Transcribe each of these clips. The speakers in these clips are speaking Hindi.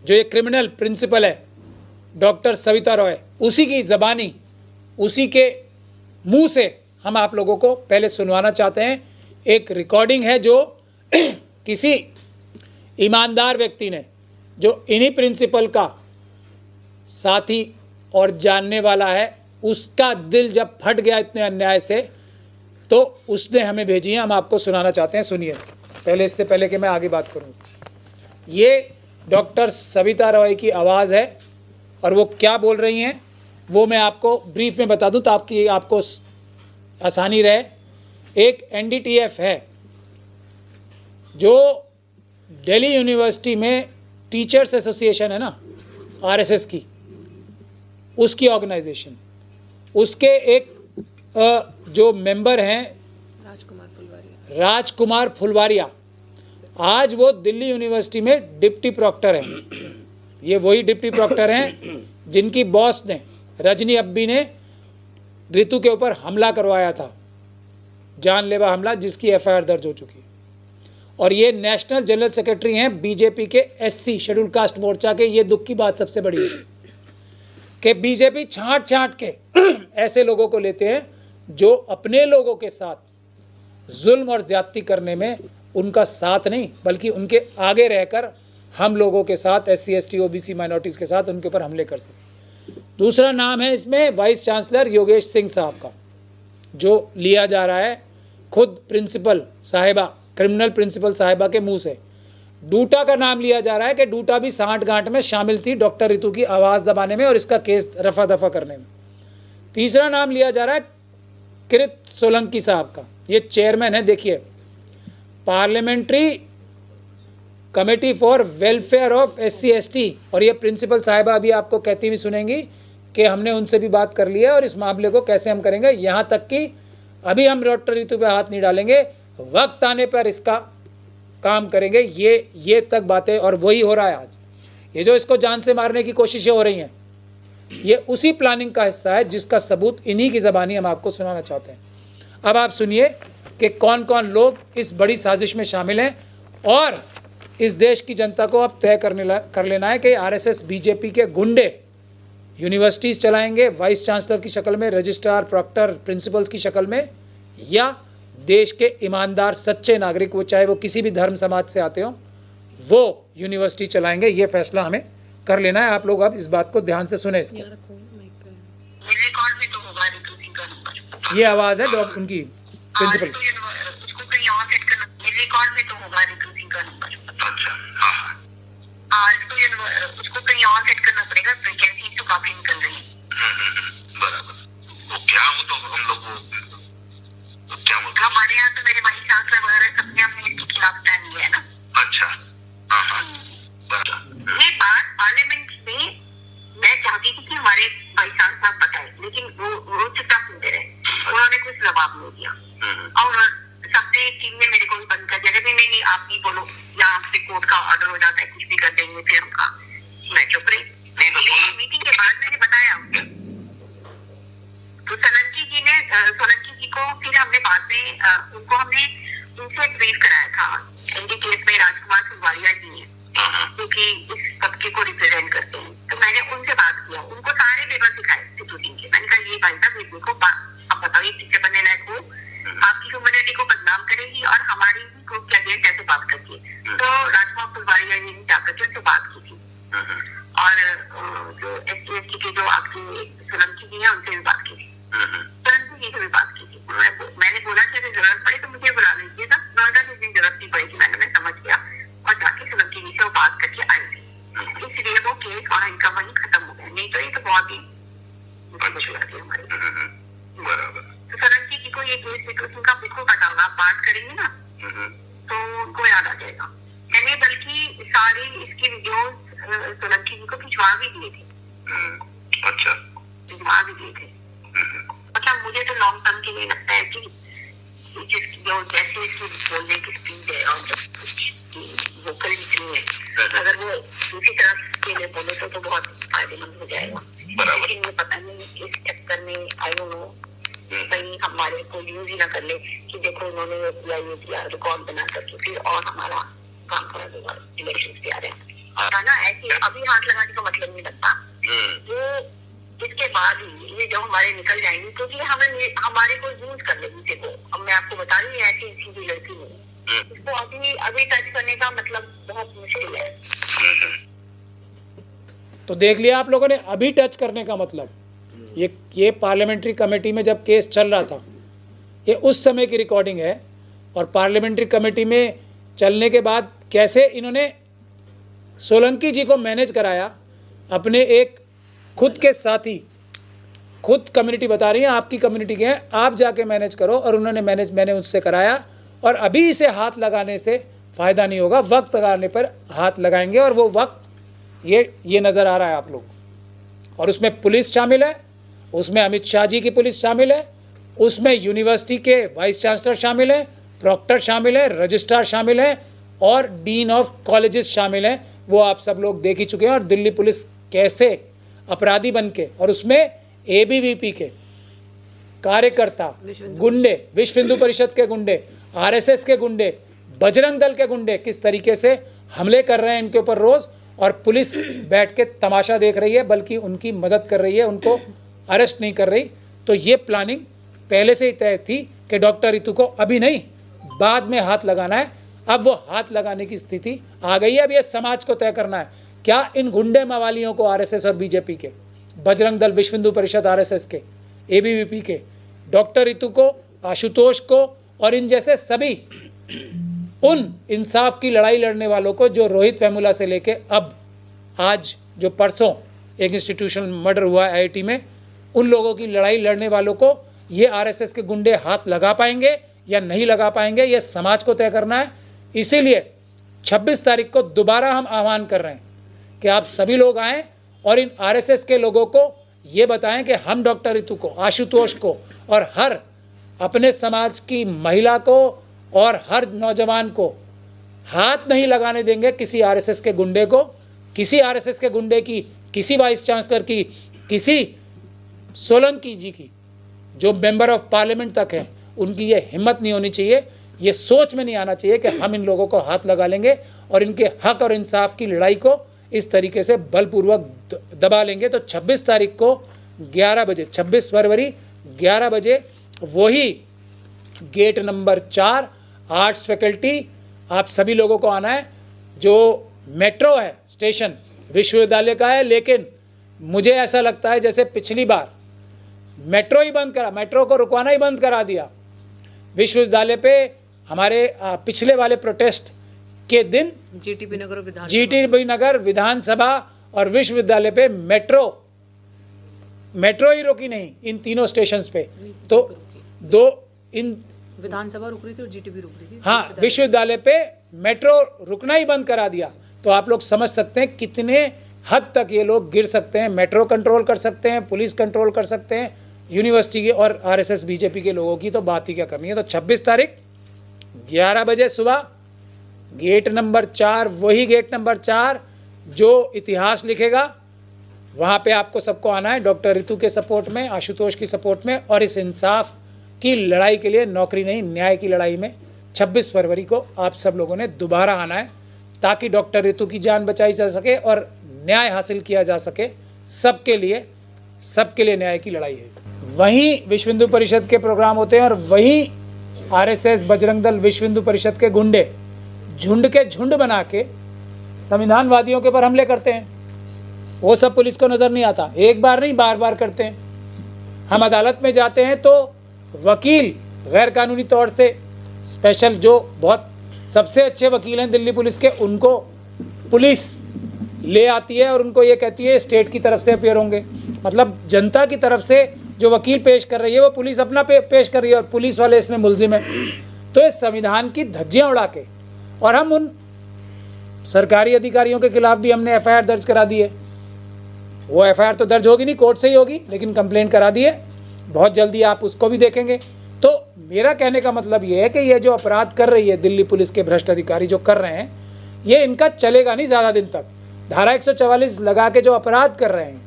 जो ये क्रिमिनल प्रिंसिपल है डॉक्टर सविता रॉय, उसी की ज़बानी, उसी के मुंह से हम आप लोगों को पहले सुनवाना चाहते हैं। एक रिकॉर्डिंग है जो किसी ईमानदार व्यक्ति ने, जो इन्हीं प्रिंसिपल का साथी और जानने वाला है, उसका दिल जब फट गया इतने अन्याय से, तो उसने हमें भेजी है, हम आपको सुनाना चाहते हैं। सुनिए पहले, इससे पहले कि मैं आगे बात करूं। ये डॉक्टर सविता रॉय की आवाज़ है और वो क्या बोल रही हैं वो मैं आपको ब्रीफ में बता दूं तो आपको आसानी रहे। एक NDTF है जो दिल्ली यूनिवर्सिटी में टीचर्स एसोसिएशन है ना, RSS की, उसकी ऑर्गेनाइजेशन, उसके एक जो मेंबर हैं राजकुमार फुलवारिया, आज वो दिल्ली यूनिवर्सिटी में डिप्टी प्रॉक्टर हैं। ये वही डिप्टी प्रॉक्टर हैं जिनकी बॉस ने, रजनी अब्बी ने, ऋतु के ऊपर हमला करवाया था, जानलेवा हमला, जिसकी FIR दर्ज हो चुकी है। और ये नेशनल जनरल सेक्रेटरी हैं बीजेपी के SC शेड्यूल कास्ट मोर्चा के। ये दुख की बात सबसे बड़ी है कि बीजेपी छांट छांट के ऐसे लोगों को लेते हैं जो अपने लोगों के साथ जुल्म और ज्यादती करने में उनका साथ नहीं, बल्कि उनके आगे रहकर हम लोगों के साथ, SC ST OBC माइनॉरिटीज़ के साथ उनके ऊपर हमले कर सकें। दूसरा नाम है इसमें वाइस चांसलर योगेश सिंह साहब का, जो लिया जा रहा है खुद प्रिंसिपल साहिबा, क्रिमिनल प्रिंसिपल साहिबा के मुंह से। डूटा का नाम लिया जा रहा है कि डूटा भी सांठ गांठ में शामिल थी डॉक्टर ऋतु की आवाज़ दबाने में और इसका केस रफा दफा करने में। तीसरा नाम लिया जा रहा है किरित सोलंकी साहब का, ये चेयरमैन है, देखिए, parliamentary committee for welfare of SC ST। और ये प्रिंसिपल साहिबा अभी आपको कहती हुई सुनेंगी कि हमने उनसे भी बात कर ली है और इस मामले को कैसे हम करेंगे, यहाँ तक कि अभी हम डॉक्टर ऋतु पे हाथ नहीं डालेंगे, वक्त आने पर इसका काम करेंगे, ये तक बातें। और वही हो रहा है आज। ये जो इसको जान से मारने की कोशिशें हो रही हैं, ये उसी प्लानिंग का हिस्सा है जिसका सबूत इन्हीं की ज़बानी हम आपको सुनाना चाहते हैं। अब आप सुनिए कि कौन कौन लोग इस बड़ी साजिश में शामिल हैं, और इस देश की जनता को अब तय कर लेना है कि RSS बीजेपी के गुंडे यूनिवर्सिटीज़ चलाएंगे वाइस चांसलर की शक्ल में, रजिस्ट्रार, प्रॉक्टर, प्रिंसिपल्स की शक्ल में, या देश के ईमानदार सच्चे नागरिक, वो चाहे वो किसी भी धर्म समाज से आते हों, वो यूनिवर्सिटी चलाएंगे। ये फैसला हमें कर लेना है। आप लोग अब इस बात को ध्यान से सुने। इसको ये आवाज़ है उनकी प्रिंसिपल। उसको कहीं और सेट करना पड़ेगा, वैकेंसी तो काफी निकल रही है। बराबर। वो क्या हो तो हम लोग वो क्या बोलते हैं, हमारे यहाँ तो मेरे भाई चांसलर वगैरह सबने अपने इसके खिलाफ स्टैंड लिया है ना। अच्छा, हाँ, ये बात पार्लियामेंट में मैं चाहती थी कि हमारे भाई साहब बताए, लेकिन वो चुपचाप सुनते रहे, उन्होंने कुछ जवाब नहीं दिया। और सबने टीम ने मेरे को भी बंद कर दिया, नहीं आप नहीं बोलो, या आपसे कोर्ट का ऑर्डर हो जाता है, कुछ भी कर देंगे, फिर हमका मैं चुप रही। मीटिंग के बाद मैंने बताया तो सोलंकी जी को फिर हमने बाद में उनसे ब्रीफ कराया था। इनके केस में राजकुमार फुलवारिया जी हैं, क्योंकि इस तबके को रिप्रेजेंट करते हैं, तो मैंने उनसे बात किया, उनको सारे पेपर दिखाए सिचुएशन के। मैंने कहा ये भाई साहब ये देखो, अब बताओ ये पीछे बनने लायक हो, आपकी ह्यूमैनिटी को बदनाम करेगी और हमारी को क्या कैसे बात करती है। तो राजकुमार फुलवारिया जी ने जाकर उनसे बात की थी, और जो SC ST के जो आपके सोलंकी जी हैं उनसे भी बात की थी, सोलंकी जी से भी बात की थी। मैंने बोला कि अगर जरूरत पड़े तो मुझे बुला लीजिए था, नोएडा से भी जरूरत नहीं पड़ेगी, मैं समझ गया, और जाके सोलंकी जी से वो बात करके आई थी। इसलिए वो केस वहाँ इनका वहीं खत्म हो गया, नहीं तो ये तो बहुत ही मुश्किल हमारी। तो सोलंकी जी को ये केस सिचुएशन का बिल्कुल पता होगा, आप बात करेंगे ना तो उनको याद आ जाएगा। मैंने बल्कि सारे इसके वीडियोस सोलंकी जी को भिजवा भी दिए थे। अच्छा, भिजवा भी दिए थे। अच्छा, मुझे तो लॉन्ग टर्म के लिए लगता है कि जो जैसे इसकी बोलने की स्पीड है और जो वोकल जितनी है, अगर वो दूसरी तरफ के लिए बोले तो बहुत फायदेमंद हो जाएगा। लेकिन ये पता नहीं इस चक्कर में आई डोंट नो कहीं हमारे को यूज ही ना कर ले कि देखो उन्होंने ये किया रिकॉर्ड बना करके फिर और हमारा काम करा देगा इलेक्शन से आ रहे हैं। था ना, ऐसे अभी हाथ लगाने का मतलब नहीं बनता। वो इसके बाद ही ये जो हमारे निकल जाएंगे, क्योंकि हमें हमारे को यूज कर लेगी थे वो। अब मैं आपको बता रही हूँ, ऐसी सीधी लड़की नहीं, इसको अभी टच करने का मतलब बहुत मुश्किल है। तो देख लिया आप लोगों ने, अभी टच करने का मतलब। ये पार्लियामेंट्री कमेटी में जब केस चल रहा था, ये उस समय की रिकॉर्डिंग है। और पार्लियामेंट्री कमेटी में चलने के बाद कैसे इन्होंने सोलंकी जी को मैनेज कराया, अपने एक खुद के साथी, खुद कम्युनिटी बता रही है आपकी कम्युनिटी के हैं, आप जाके मैनेज करो, और उन्होंने मैंने उससे कराया। और अभी इसे हाथ लगाने से फ़ायदा नहीं होगा, वक्त लगाने पर हाथ लगाएंगे, और वो वक्त ये नज़र आ रहा है आप लोग। और उसमें पुलिस शामिल है, उसमें अमित शाह जी की पुलिस शामिल है, उसमें यूनिवर्सिटी के वाइस चांसलर शामिल है, प्रॉक्टर शामिल है, रजिस्ट्रार शामिल है, और डीन ऑफ कॉलेजेस शामिल हैं। वो आप सब लोग देख ही चुके हैं। और दिल्ली पुलिस कैसे अपराधी बन के, और उसमें एबीवीपी के कार्यकर्ता, गुंडे, विश्व हिंदू परिषद के गुंडे, आरएसएस के गुंडे, बजरंग दल के गुंडे किस तरीके से हमले कर रहे हैं इनके ऊपर रोज़, और पुलिस बैठ के तमाशा देख रही है, बल्कि उनकी मदद कर रही है, उनको अरेस्ट नहीं कर रही। तो ये प्लानिंग पहले से ही तय थी कि डॉक्टर रितु को अभी नहीं, बाद में हाथ लगाना है। अब वो हाथ लगाने की स्थिति आ गई है। अब ये समाज को तय करना है, क्या इन गुंडे मवालियों को, आरएसएस और बीजेपी के, बजरंग दल, विश्व हिंदू परिषद, आरएसएस के, एबीवीपी के, डॉक्टर रितु को, आशुतोष को, और इन जैसे सभी उन इंसाफ की लड़ाई लड़ने वालों को, जो रोहित वेमुला से लेके अब आज जो परसों एक इंस्टीट्यूशनल मर्डर हुआ है आईआईटी में, उन लोगों की लड़ाई लड़ने वालों को ये आरएसएस के गुंडे हाथ लगा पाएंगे या नहीं लगा पाएंगे, ये समाज को तय करना है। इसीलिए 26 तारीख को दोबारा हम आह्वान कर रहे हैं कि आप सभी लोग आएँ और इन आरएसएस के लोगों को ये बताएं कि हम डॉक्टर रितु को, आशुतोष को, और हर अपने समाज की महिला को और हर नौजवान को हाथ नहीं लगाने देंगे किसी आरएसएस के गुंडे को, किसी आरएसएस के गुंडे की, किसी वाइस चांसलर की, किसी सोलंकी जी की, जो मेंबर ऑफ पार्लियामेंट तक हैं, उनकी ये हिम्मत नहीं होनी चाहिए, ये सोच में नहीं आना चाहिए कि हम इन लोगों को हाथ लगा लेंगे और इनके हक और इंसाफ की लड़ाई को इस तरीके से बलपूर्वक दबा लेंगे। तो 26 तारीख को 11 बजे, 26 फरवरी 11 बजे, वही गेट नंबर 4 आर्ट्स फैकल्टी, आप सभी लोगों को आना है। जो मेट्रो है स्टेशन विश्वविद्यालय का है, लेकिन मुझे ऐसा लगता है जैसे पिछली बार मेट्रो ही बंद करा, मेट्रो को रुकवाना ही बंद करा दिया विश्वविद्यालय पे। हमारे पिछले वाले प्रोटेस्ट के दिन जीटीबी नगर विधानसभा और विश्वविद्यालय पे मेट्रो ही रुकी नहीं इन तीनों स्टेशंस पे। तो दो इन विधानसभा रुक रही थी और जीटीबी रुक रही थी। हाँ, विश्वविद्यालय पे मेट्रो रुकना ही बंद करा दिया। तो आप लोग समझ सकते हैं कितने हद तक ये लोग गिर सकते हैं। मेट्रो कंट्रोल कर सकते हैं, पुलिस कंट्रोल कर सकते हैं, यूनिवर्सिटी के और आरएसएस बीजेपी के लोगों की तो बात ही क्या करनी है। तो 26 तारीख 11 बजे सुबह गेट नंबर 4, वही गेट नंबर 4 जो इतिहास लिखेगा, वहाँ पे आपको सबको आना है, डॉक्टर रितु के सपोर्ट में, आशुतोष की सपोर्ट में, और इस इंसाफ की लड़ाई के लिए, नौकरी नहीं न्याय की लड़ाई में 26 फरवरी को आप सब लोगों ने दोबारा आना है, ताकि डॉक्टर रितु की जान बचाई जा सके और न्याय हासिल किया जा सके। सबके लिए न्याय की लड़ाई है। वहीं विश्व हिंदू परिषद के प्रोग्राम होते हैं और वहीं आरएसएस, बजरंग दल, विश्व हिंदू परिषद के गुंडे झुंड के झुंड बना के संविधानवादियों के ऊपर हमले करते हैं। वो सब पुलिस को नज़र नहीं आता, एक बार नहीं बार बार करते हैं। हम अदालत में जाते हैं तो वकील गैर कानूनी तौर से स्पेशल, जो बहुत सबसे अच्छे वकील हैं दिल्ली पुलिस के, उनको पुलिस ले आती है और उनको ये कहती है स्टेट की तरफ से अपेयर होंगे। मतलब जनता की तरफ से जो वकील पेश कर रही है वो पुलिस अपना पेश कर रही है और पुलिस वाले इसमें मुलजिम है। तो इस संविधान की धज्जियाँ उड़ा के, और हम उन सरकारी अधिकारियों के खिलाफ भी हमने एफआईआर दर्ज करा दी है। वो एफआईआर तो दर्ज होगी नहीं, कोर्ट से ही होगी, लेकिन कंप्लेंट करा दी है, बहुत जल्दी आप उसको भी देखेंगे। तो मेरा कहने का मतलब ये है कि ये जो अपराध कर रही है दिल्ली पुलिस के भ्रष्ट अधिकारी जो कर रहे हैं, ये इनका चलेगा नहीं ज़्यादा दिन तक। धारा 144 लगा के जो अपराध कर रहे हैं,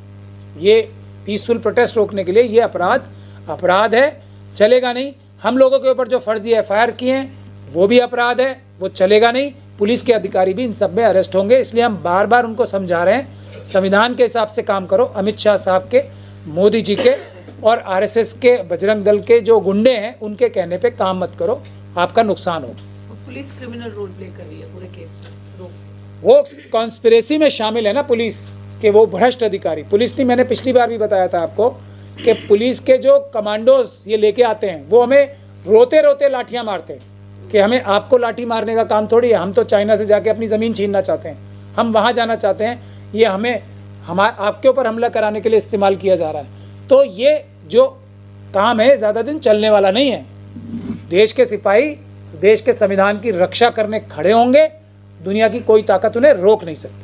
ये पीसफुल प्रोटेस्ट रोकने के लिए, ये अपराध है, चलेगा नहीं। हम लोगों के ऊपर जो फर्जी एफआईआर किए हैं वो भी अपराध है, वो चलेगा नहीं। पुलिस के अधिकारी भी इन सब में अरेस्ट होंगे। इसलिए हम बार बार उनको समझा रहे हैं, संविधान के हिसाब से काम करो। अमित शाह साहब के, मोदी जी के और आरएसएस के, बजरंग दल के जो गुंडे हैं उनके कहने पे काम मत करो, आपका नुकसान हो। पुलिस क्रिमिनल रोल प्ले कर रही है पूरे केस में। वो कॉन्स्पिरेसी में शामिल है ना पुलिस के, वो भ्रष्ट अधिकारी। पुलिस नहीं, मैंने पिछली बार भी बताया था आपको कि पुलिस के जो कमांडोज ये लेके आते हैं वो हमें रोते रोते लाठियां मारते हैं कि हमें आपको लाठी मारने का काम थोड़ी है, हम तो चाइना से जाके अपनी ज़मीन छीनना चाहते हैं, हम वहाँ जाना चाहते हैं, ये हमें आपके ऊपर हमला कराने के लिए इस्तेमाल किया जा रहा है। तो ये जो काम है ज़्यादा दिन चलने वाला नहीं है। देश के सिपाही देश के संविधान की रक्षा करने खड़े होंगे, दुनिया की कोई ताकत उन्हें रोक नहीं सकती।